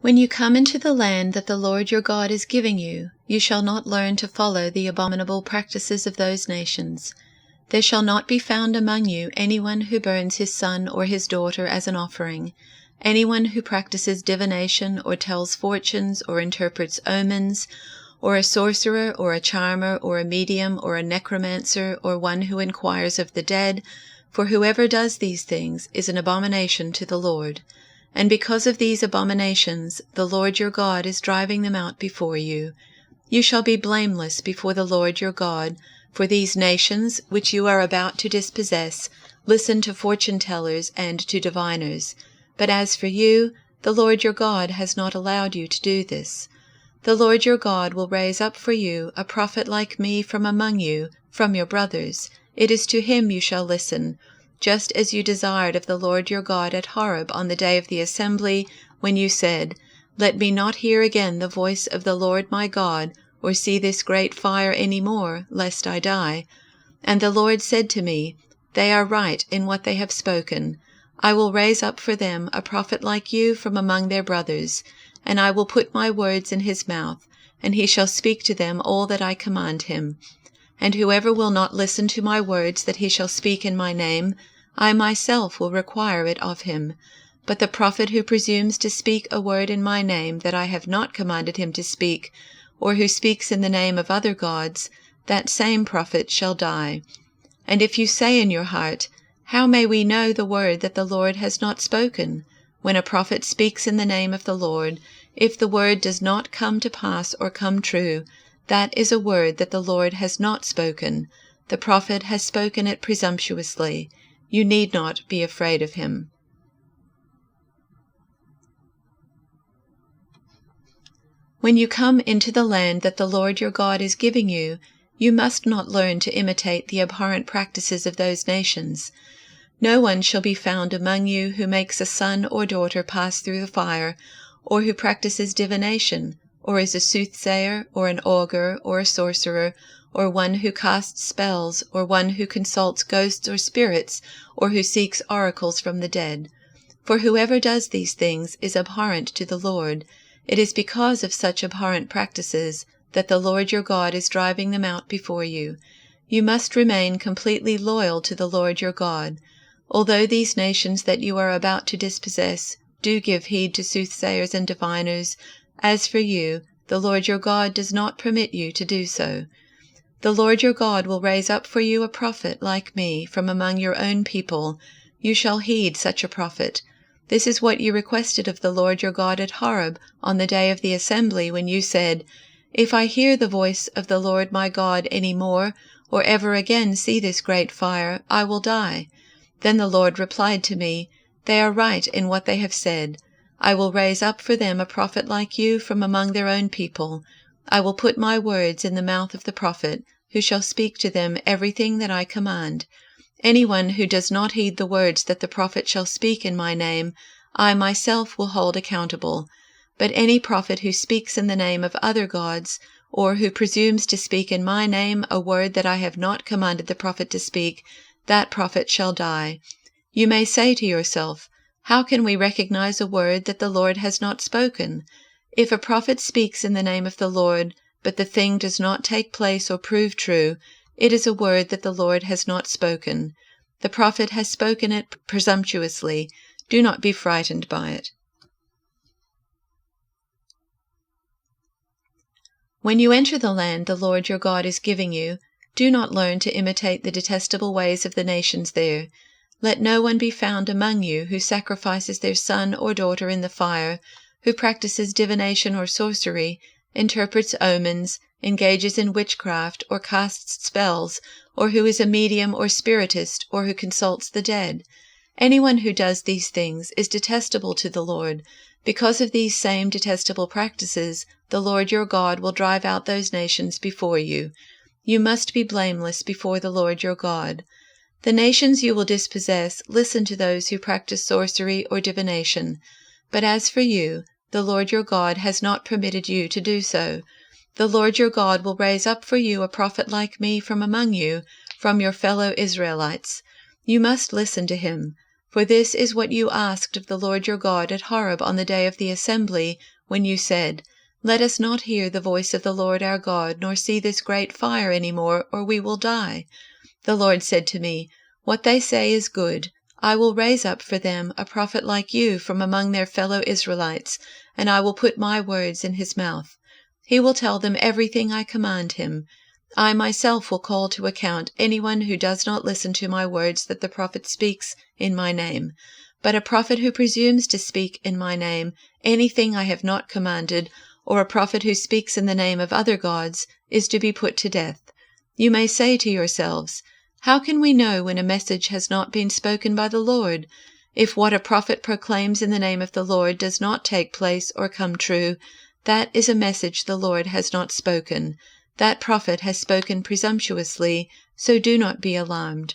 When you come into the land that the Lord your God is giving you, you shall not learn to follow the abominable practices of those nations. There shall not be found among you anyone who burns his son or his daughter as an offering, anyone who practices divination or tells fortunes or interprets omens, or a sorcerer or a charmer or a medium or a necromancer or one who inquires of the dead, for whoever does these things is an abomination to the Lord. And because of these abominations, the Lord your God is driving them out before you. You shall be blameless before the Lord your God, for these nations, which you are about to dispossess, listen to fortune-tellers and to diviners. But as for you, the Lord your God has not allowed you to do this. The Lord your God will raise up for you a prophet like me from among you, from your brothers. It is to him you shall listen, just as you desired of the Lord your God at Horeb on the day of the assembly, when you said, Let me not hear again the voice of the Lord my God, or see this great fire any more, lest I die. And the Lord said to me, They are right in what they have spoken. I will raise up for them a prophet like you from among their brothers, and I will put my words in his mouth, and he shall speak to them all that I command him. And whoever will not listen to my words that he shall speak in my name, I myself will require it of him. But the prophet who presumes to speak a word in my name that I have not commanded him to speak, or who speaks in the name of other gods, that same prophet shall die. And if you say in your heart, How may we know the word that the Lord has not spoken? When a prophet speaks in the name of the Lord, if the word does not come to pass or come true, that is a word that the Lord has not spoken. The prophet has spoken it presumptuously. You need not be afraid of him. When you come into the land that the Lord your God is giving you, you must not learn to imitate the abhorrent practices of those nations. No one shall be found among you who makes a son or daughter pass through the fire, or who practices divination, or is a soothsayer, or an augur, or a sorcerer, or one who casts spells, or one who consults ghosts or spirits, or who seeks oracles from the dead. For whoever does these things is abhorrent to the Lord. It is because of such abhorrent practices that the Lord your God is driving them out before you. You must remain completely loyal to the Lord your God. Although these nations that you are about to dispossess do give heed to soothsayers and diviners, as for you, the Lord your God does not permit you to do so. The Lord your God will raise up for you a prophet like me from among your own people. You shall heed such a prophet. This is what you requested of the Lord your God at Horeb on the day of the assembly, when you said, If I hear the voice of the Lord my God any more, or ever again see this great fire, I will die. Then the Lord replied to me, They are right in what they have said. I will raise up for them a prophet like you from among their own people. I will put my words in the mouth of the prophet, who shall speak to them everything that I command. Anyone who does not heed the words that the prophet shall speak in my name, I myself will hold accountable. But any prophet who speaks in the name of other gods, or who presumes to speak in my name a word that I have not commanded the prophet to speak, that prophet shall die. You may say to yourself, How can we recognize a word that the Lord has not spoken? If a prophet speaks in the name of the Lord, but the thing does not take place or prove true, it is a word that the Lord has not spoken. The prophet has spoken it presumptuously. Do not be frightened by it. When you enter the land the Lord your God is giving you, do not learn to imitate the detestable ways of the nations there. Let no one be found among you who sacrifices their son or daughter in the fire, who practices divination or sorcery, interprets omens, engages in witchcraft, or casts spells, or who is a medium or spiritist, or who consults the dead. Anyone who does these things is detestable to the Lord. Because of these same detestable practices, the Lord your God will drive out those nations before you. You must be blameless before the Lord your God. The nations you will dispossess listen to those who practice sorcery or divination. But as for you, the Lord your God has not permitted you to do so. The Lord your God will raise up for you a prophet like me from among you, from your fellow Israelites. You must listen to him. For this is what you asked of the Lord your God at Horeb on the day of the assembly, when you said, Let us not hear the voice of the Lord our God, nor see this great fire any more, or we will die. The Lord said to me, What they say is good. I will raise up for them a prophet like you from among their fellow Israelites, and I will put my words in his mouth. He will tell them everything I command him. I myself will call to account anyone who does not listen to my words that the prophet speaks in my name. But a prophet who presumes to speak in my name anything I have not commanded, or a prophet who speaks in the name of other gods, is to be put to death. You may say to yourselves, How can we know when a message has not been spoken by the Lord? If what a prophet proclaims in the name of the Lord does not take place or come true, that is a message the Lord has not spoken. That prophet has spoken presumptuously, so do not be alarmed.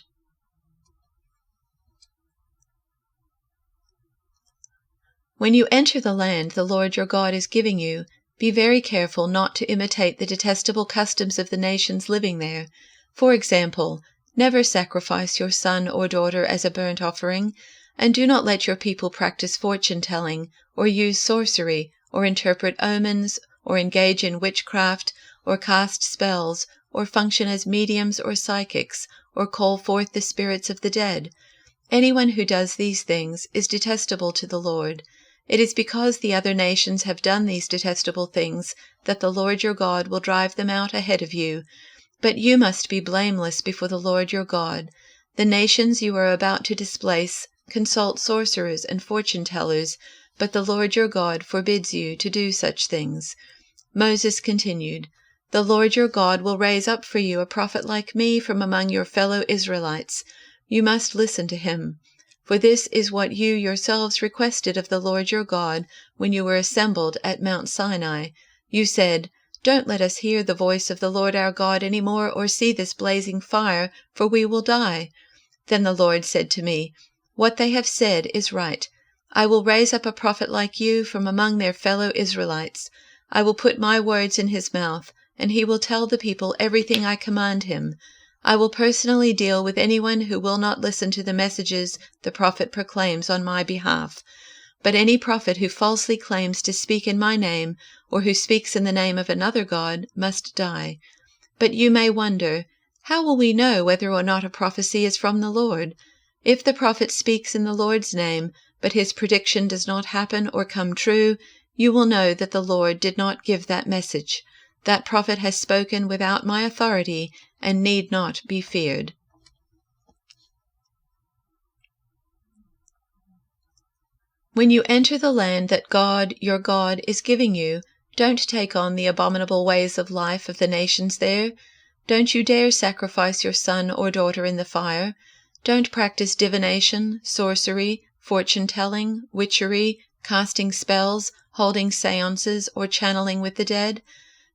When you enter the land the Lord your God is giving you, be very careful not to imitate the detestable customs of the nations living there. For example, never sacrifice your son or daughter as a burnt offering, and do not let your people practice fortune-telling, or use sorcery, or interpret omens, or engage in witchcraft, or cast spells, or function as mediums or psychics, or call forth the spirits of the dead. Anyone who does these things is detestable to the Lord. It is because the other nations have done these detestable things that the Lord your God will drive them out ahead of you. But you must be blameless before the Lord your God. The nations you are about to displace consult sorcerers and fortune-tellers, but the Lord your God forbids you to do such things. Moses continued, The Lord your God will raise up for you a prophet like me from among your fellow Israelites. You must listen to him. For this is what you yourselves requested of the Lord your God when you were assembled at Mount Sinai. You said, Don't let us hear the voice of the Lord our God any more, or see this blazing fire, for we will die. Then the Lord said to me, What they have said is right. I will raise up a prophet like you from among their fellow Israelites. I will put my words in his mouth, and he will tell the people everything I command him. I will personally deal with anyone who will not listen to the messages the prophet proclaims on my behalf. But any prophet who falsely claims to speak in my name, or who speaks in the name of another god, must die. But you may wonder, how will we know whether or not a prophecy is from the Lord? If the prophet speaks in the Lord's name, but his prediction does not happen or come true, you will know that the Lord did not give that message. That prophet has spoken without my authority, and need not be feared. When you enter the land that God, your God, is giving you, don't take on the abominable ways of life of the nations there. Don't you dare sacrifice your son or daughter in the fire. Don't practice divination, sorcery, fortune-telling, witchery, casting spells, holding seances, or channeling with the dead.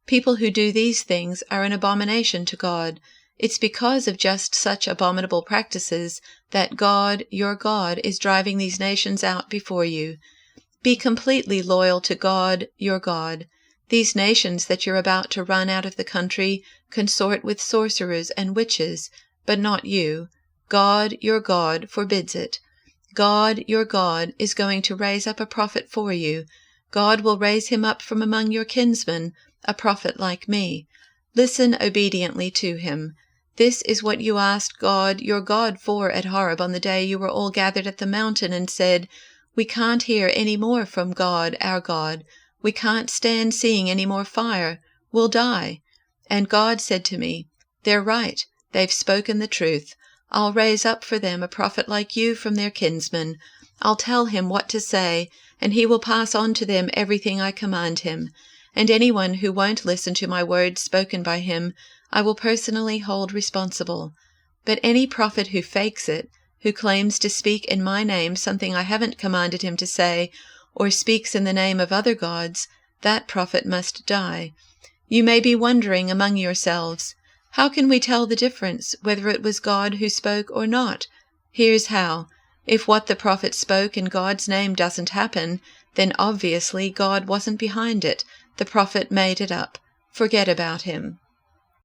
People who do these things are an abomination to God. It's because of just such abominable practices that God, your God, is driving these nations out before you. Be completely loyal to God, your God. These nations that you're about to run out of the country consort with sorcerers and witches, but not you. God, your God, forbids it. God, your God, is going to raise up a prophet for you. God will raise him up from among your kinsmen, a prophet like me. Listen obediently to him. This is what you asked God, your God, for at Horeb on the day you were all gathered at the mountain and said, We can't hear any more from God, our God. We can't stand seeing any more fire. We'll die. And God said to me, They're right. They've spoken the truth. I'll raise up for them a prophet like you from their kinsmen. I'll tell him what to say, and he will pass on to them everything I command him. And anyone who won't listen to my words spoken by him, I will personally hold responsible. But any prophet who fakes it, who claims to speak in my name something I haven't commanded him to say, or speaks in the name of other gods, that prophet must die. You may be wondering among yourselves, how can we tell the difference, whether it was God who spoke or not? Here's how. If what the prophet spoke in God's name doesn't happen, then obviously God wasn't behind it. The prophet made it up. Forget about him.